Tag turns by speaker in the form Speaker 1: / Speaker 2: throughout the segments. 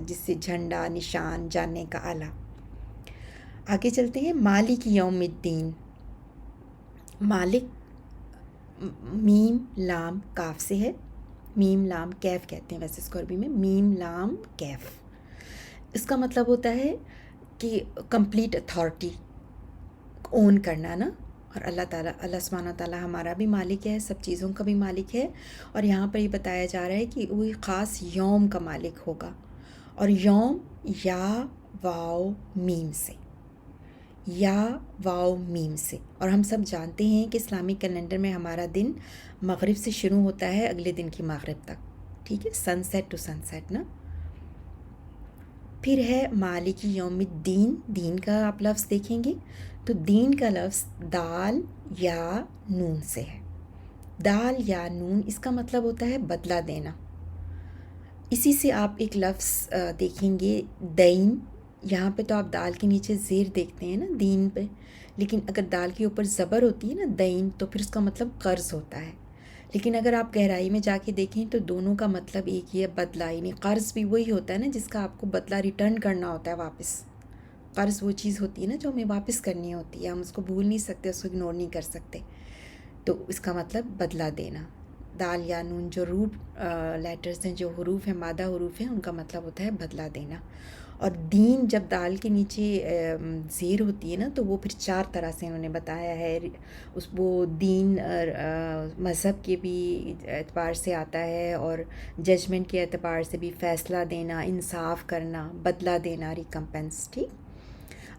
Speaker 1: جس سے جھنڈا نشان جاننے کا آلہ۔ آگے چلتے ہیں، مالک یوم الدین۔ مالک میم لام کاف سے ہے، میم لام کیف کہتے ہیں ویسے اس کو عربی میں، میم لام کیف۔ اس کا مطلب ہوتا ہے کہ کمپلیٹ اتھارٹی، اون کرنا نا۔ اور اللہ سبحانہ تعالیٰ ہمارا بھی مالک ہے، سب چیزوں کا بھی مالک ہے، اور یہاں پر یہ بتایا جا رہا ہے کہ وہ خاص یوم کا مالک ہوگا۔ اور یوم یا واو میم سے، یا واو میم سے۔ اور ہم سب جانتے ہیں کہ اسلامی کیلنڈر میں ہمارا دن مغرب سے شروع ہوتا ہے اگلے دن کی مغرب تک، ٹھیک ہے، سن سیٹ ٹو سن سیٹ نا۔ پھر ہے مالک یوم الدین۔ دین کا آپ لفظ دیکھیں گے تو دین کا لفظ دال یا نون سے ہے۔ دال یا نون، اس کا مطلب ہوتا ہے بدلہ دینا۔ اسی سے آپ ایک لفظ دیکھیں گے دین، یہاں پہ تو آپ دال کے نیچے زیر دیکھتے ہیں نا دین پہ، لیکن اگر دال کے اوپر زبر ہوتی ہے نا دین، تو پھر اس کا مطلب قرض ہوتا ہے۔ لیکن اگر آپ گہرائی میں جا کے دیکھیں تو دونوں کا مطلب ایک ہی ہے، بدلہ، یعنی قرض بھی وہی ہوتا ہے نا جس کا آپ کو بدلہ ریٹرن کرنا ہوتا ہے واپس۔ قرض وہ چیز ہوتی ہے نا جو ہمیں واپس کرنی ہوتی ہے، ہم اس کو بھول نہیں سکتے، اس کو اگنور نہیں کر سکتے، تو اس کا مطلب بدلہ دینا۔ دال یا نون جو روٹ لیٹرز ہیں، جو حروف ہیں، مادہ حروف ہیں، ان کا مطلب ہوتا ہے بدلہ دینا۔ اور دین جب دال کے نیچے زیر ہوتی ہے نا تو وہ پھر 4 طرح سے انہوں نے بتایا ہے، وہ دین مذہب کے بھی اعتبار سے آتا ہے، اور ججمنٹ کے اعتبار سے بھی، فیصلہ دینا، انصاف کرنا، بدلہ دینا، ریکمپنس، ٹھیک۔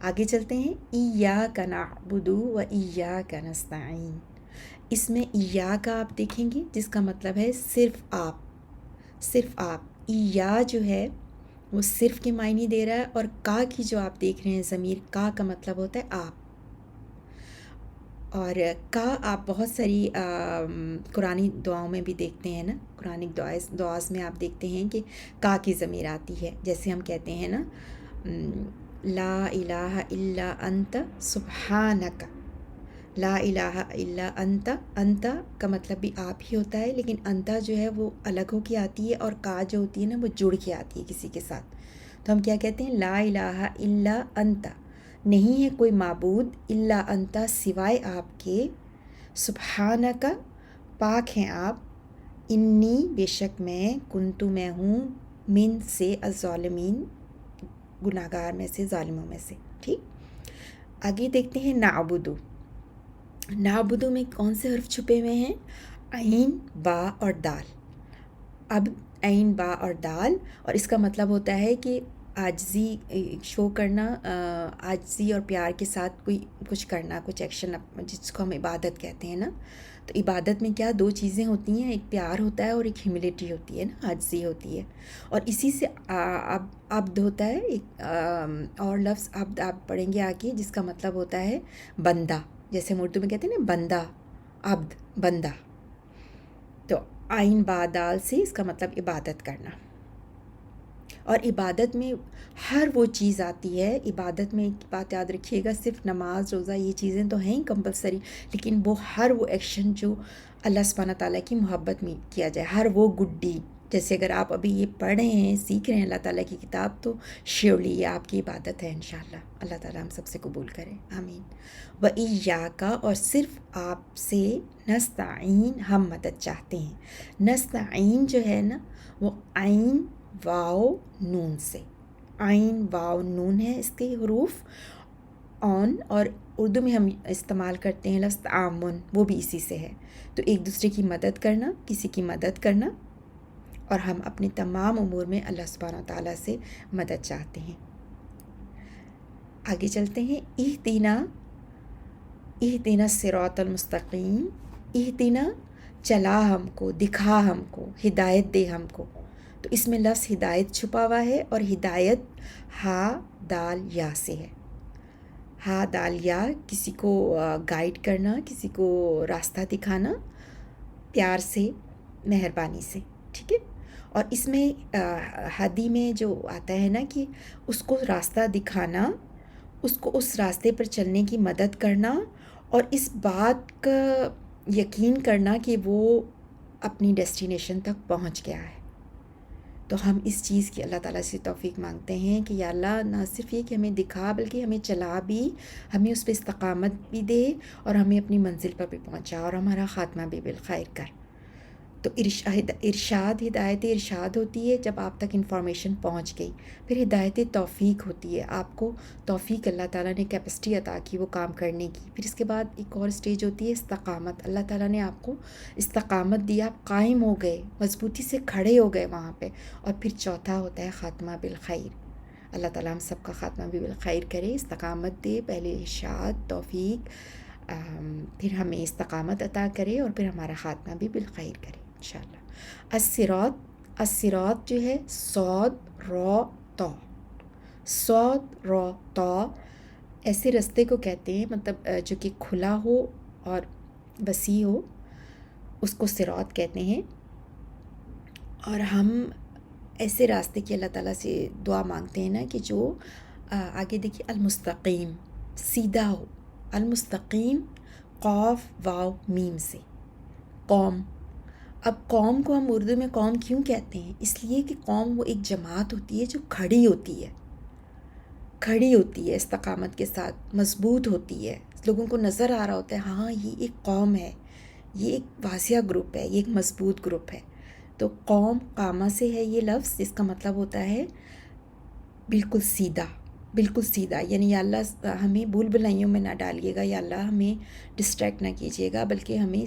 Speaker 1: آگے چلتے ہیں، ایاک نعبد و ایاک نستعین۔ اس میں ایاک آپ دیکھیں گے جس کا مطلب ہے صرف آپ، صرف آپ۔ ایا جو ہے وہ صرف کے معنی دے رہا ہے، اور کا کی جو آپ دیکھ رہے ہیں ضمیر، کا مطلب ہوتا ہے آپ۔ اور کا آپ بہت ساری قرآنی دعاؤں میں بھی دیکھتے ہیں نا، قرآنی دعاز میں آپ دیکھتے ہیں کہ کا کی ضمیر آتی ہے، جیسے ہم کہتے ہیں نا لا الہ الا انت سبحانک، لا الہ الا انت۔ انت کا مطلب بھی آپ ہی ہوتا ہے، لیکن انت جو ہے وہ الگ ہو کے آتی ہے، اور کا جو ہوتی ہے نا وہ جڑ کے آتی ہے کسی کے ساتھ، تو ہم کیا کہتے ہیں، لا الہ الا انت، نہیں ہے کوئی معبود، الا انت سوائے آپ کے، سبحانک پاک ہیں آپ، انی بے شک میں، کنتو میں ہوں، من سے، الظالمین گناہگار میں سے، ظالموں میں سے، ٹھیک۔ آگے دیکھتے ہیں نعبدو۔ نعبدو میں کون سے حرف چھپے ہوئے ہیں، عین، با اور دال۔ اب عین، با اور دال، اور اس کا مطلب ہوتا ہے کہ عاجزی شو کرنا، عاجزی اور پیار کے ساتھ کوئی کچھ کرنا، کچھ ایکشن، جس کو ہم عبادت کہتے ہیں نا۔ تو عبادت میں کیا 2 چیزیں ہوتی ہیں، ایک پیار ہوتا ہے اور ایک ہیوملٹی ہوتی ہے نا، عاجزی ہوتی ہے، اور اسی سے عبد ہوتا ہے، ایک اور لفظ عبد آپ پڑھیں گے آگے، جس کا مطلب ہوتا ہے بندہ، جیسے ہم اردو میں کہتے ہیں نا بندہ، عبد، بندہ۔ تو عین با دال سے اس کا مطلب عبادت کرنا۔ اور عبادت میں ہر وہ چیز آتی ہے، عبادت میں ایک بات یاد رکھیے گا، صرف نماز، روزہ، یہ چیزیں تو ہیں کمپلسری، لیکن وہ ہر وہ ایکشن جو اللہ سبحانہ تعالیٰ کی محبت میں کیا جائے، ہر وہ گڈ ڈیڈ، جیسے اگر آپ ابھی یہ پڑھ رہے ہیں، سیکھ رہے ہیں اللہ تعالیٰ کی کتاب، تو شیورلی یہ آپ کی عبادت ہے انشاءاللہ۔ اللہ تعالیٰ ہم سب سے قبول کرے، آمین۔ و ایاک، اور صرف آپ سے، نستعین ہم مدد چاہتے ہیں۔ نستعین جو ہے نا وہ عین واو نون سے، عین واو نون ہے اس کے حروف، اون، اور اردو میں ہم استعمال کرتے ہیں لفظ تعاون، وہ بھی اسی سے ہے، تو ایک دوسرے کی مدد کرنا، کسی کی مدد کرنا، اور ہم اپنے تمام امور میں اللہ سبحانہ تعالیٰ سے مدد چاہتے ہیں۔ آگے چلتے ہیں، اہدنا الصراط المستقیم۔ اہدنا چلا ہم کو، دکھا ہم کو، ہدایت دے ہم کو، تو اس میں لفظ ہدایت چھپا ہوا ہے، اور ہدایت ہا دال یا سے ہے۔ ہا دال یا، کسی کو گائیڈ کرنا، کسی کو راستہ دکھانا، پیار سے، مہربانی سے، ٹھیک ہے۔ اور اس میں ہدی میں جو آتا ہے نا کہ اس کو راستہ دکھانا، اس کو اس راستے پر چلنے کی مدد کرنا، اور اس بات کا یقین کرنا کہ وہ اپنی ڈیسٹینیشن تک پہنچ گیا ہے، تو ہم اس چیز کی اللہ تعالیٰ سے توفیق مانگتے ہیں کہ یا اللہ نہ صرف یہ کہ ہمیں دکھا بلکہ ہمیں چلا بھی، ہمیں اس پہ استقامت بھی دے، اور ہمیں اپنی منزل پر بھی پہنچا، اور ہمارا خاتمہ بھی بالخیر کر۔ تو ارشاد، ہدایت ارشاد ہوتی ہے جب آپ تک انفارمیشن پہنچ گئی۔ پھر ہدایت توفیق ہوتی ہے، آپ کو توفیق اللہ تعالیٰ نے کیپیسٹی عطا کی وہ کام کرنے کی۔ پھر اس کے بعد ایک اور سٹیج ہوتی ہے استقامت، اللہ تعالیٰ نے آپ کو استقامت دی، آپ قائم ہو گئے، مضبوطی سے کھڑے ہو گئے وہاں پہ۔ اور پھر چوتھا ہوتا ہے خاتمہ بالخیر۔ اللہ تعالیٰ ہم سب کا خاتمہ بھی بالخیر کرے، استقامت دے، پہلے ارشاد، توفیق، پھر ہمیں استقامت عطا کرے، اور پھر ہمارا خاتمہ بھی بالخیر کرے انشاءاللہ۔ الصراط، الصراط جو ہے صاد را تا، صاد را تا، ایسے رستے کو کہتے ہیں، مطلب جو کہ کھلا ہو اور وسیع ہو، اس کو صراط کہتے ہیں۔ اور ہم ایسے راستے کی اللہ تعالیٰ سے دعا مانگتے ہیں نا کہ جو آگے دیکھیے المستقیم، سیدھا ہو، المستقیم، قاف واو میم سے قوم۔ اب قوم کو ہم اردو میں قوم کیوں کہتے ہیں؟ اس لیے کہ قوم وہ ایک جماعت ہوتی ہے جو کھڑی ہوتی ہے، کھڑی ہوتی ہے استقامت کے ساتھ، مضبوط ہوتی ہے، لوگوں کو نظر آ رہا ہوتا ہے ہاں یہ ایک قوم ہے، یہ ایک واضح گروپ ہے، یہ ایک مضبوط گروپ ہے۔ تو قوم قامہ سے ہے یہ لفظ، جس کا مطلب ہوتا ہے بالکل سیدھا، بالکل سیدھا، یعنی یا اللہ ہمیں بھول بھلائیوں میں نہ ڈالیے گا، یا اللہ ہمیں ڈسٹریکٹ نہ کیجیے گا، بلکہ ہمیں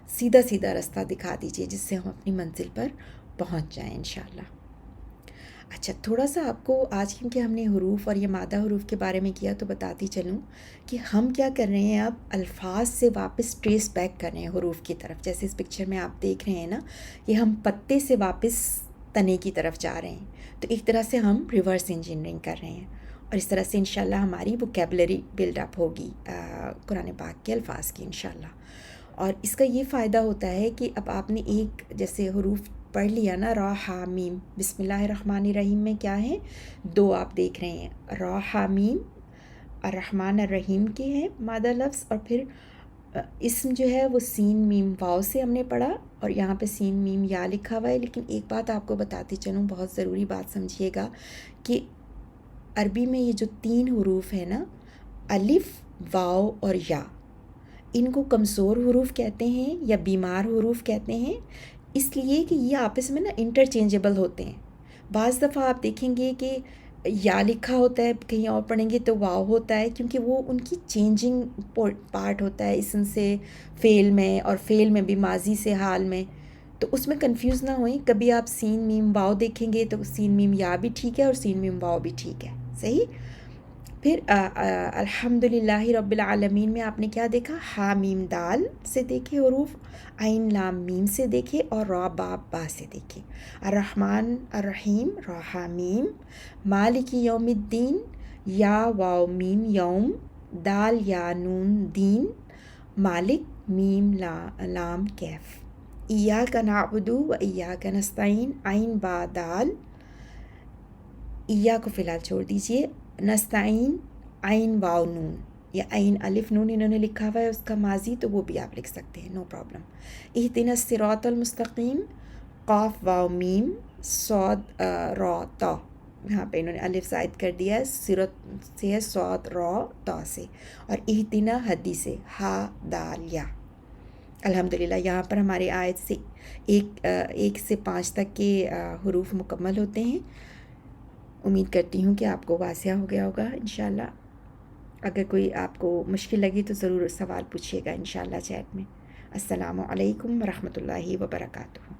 Speaker 1: سیدھا سیدھا رستہ دکھا دیجیے جس سے ہم اپنی منزل پر پہنچ جائیں انشاءاللہ۔ اچھا، تھوڑا سا آپ کو آج کیونکہ ہم نے حروف اور یہ مادہ حروف کے بارے میں کیا تو بتاتی چلوں کہ ہم کیا کر رہے ہیں، اب الفاظ سے واپس ٹریس بیک کر رہے ہیں حروف کی طرف۔ جیسے اس پکچر میں آپ دیکھ رہے ہیں نا، یہ ہم پتے سے واپس تنے کی طرف جا رہے ہیں، تو ایک طرح سے ہم ریورس انجینئرنگ کر رہے ہیں، اور اس طرح سے انشاءاللہ ہماری ووکیبلری بلڈ اپ ہوگی قرآن پاک کے الفاظ کی انشاءاللہ۔ اور اس کا یہ فائدہ ہوتا ہے کہ اب آپ نے ایک جیسے حروف پڑھ لیا نا، را ہا میم، بسم اللہ الرحمن الرحیم میں کیا ہے، دو آپ دیکھ رہے ہیں، را ہا میم الرحمن الرحیم کے ہیں مادہ لفظ، اور پھر اسم جو ہے وہ سین میم واو سے ہم نے پڑھا، اور یہاں پہ سین میم یا لکھا ہوا ہے۔ لیکن ایک بات آپ کو بتاتی چلوں، بہت ضروری بات سمجھیے گا کہ عربی میں یہ جو تین حروف ہیں نا، الف، واو اور یا، ان کو کمزور حروف کہتے ہیں یا بیمار حروف کہتے ہیں، اس لیے کہ یہ آپس میں نا انٹرچینجبل ہوتے ہیں۔ بعض دفعہ آپ دیکھیں گے کہ یا لکھا ہوتا ہے، کہیں اور پڑھیں گے تو واو ہوتا ہے، کیونکہ وہ ان کی چینجنگ پارٹ ہوتا ہے، اسم سے فعل میں، اور فعل میں بھی ماضی سے حال میں، تو اس میں کنفیوز نہ ہوئیں۔ کبھی آپ سین میم واو دیکھیں گے تو سین میم یا بھی ٹھیک ہے اور سین میم واو بھی ٹھیک ہے، صحیح۔ پھر الحمدللہ رب العالمین میں آپ نے کیا دیکھا، ہا میم دال سے دیکھے حروف، عین لام میم سے دیکھے، اور را با با سے دیکھے۔ الرحمن الرحیم، را ہا میم، مالک یوم الدین، یا واو میم یوم، دال یا نون دین، مالک میم لام کیف، ایاک نعبد و ایاک نستعین، عین با دال، ایا کو فی الحال چھوڑ دیجئے، نستعین عین واو نون، یا عین الف نون انہوں نے لکھا ہوا ہے اس کا ماضی، تو وہ بھی آپ لکھ سکتے ہیں، نو پرابلم۔ اہدنا الصراط المستقیم، قاف واو میم صاد را تا، یہاں پہ انہوں نے الف زائد کر دیا ہے، صراط سے ہے صاد را تا سے، اور اہدنا ہدی سے ہا دال یا۔ الحمدللہ یہاں پر ہمارے آیت سے ایک سے 5 تک کے حروف مکمل ہوتے ہیں۔ امید کرتی ہوں کہ آپ کو واضح ہو گیا ہوگا انشاءاللہ۔ اگر کوئی آپ کو مشکل لگی تو ضرور سوال پوچھیے گا انشاءاللہ چیٹ میں۔ السلام علیکم ورحمۃ اللہ وبرکاتہ۔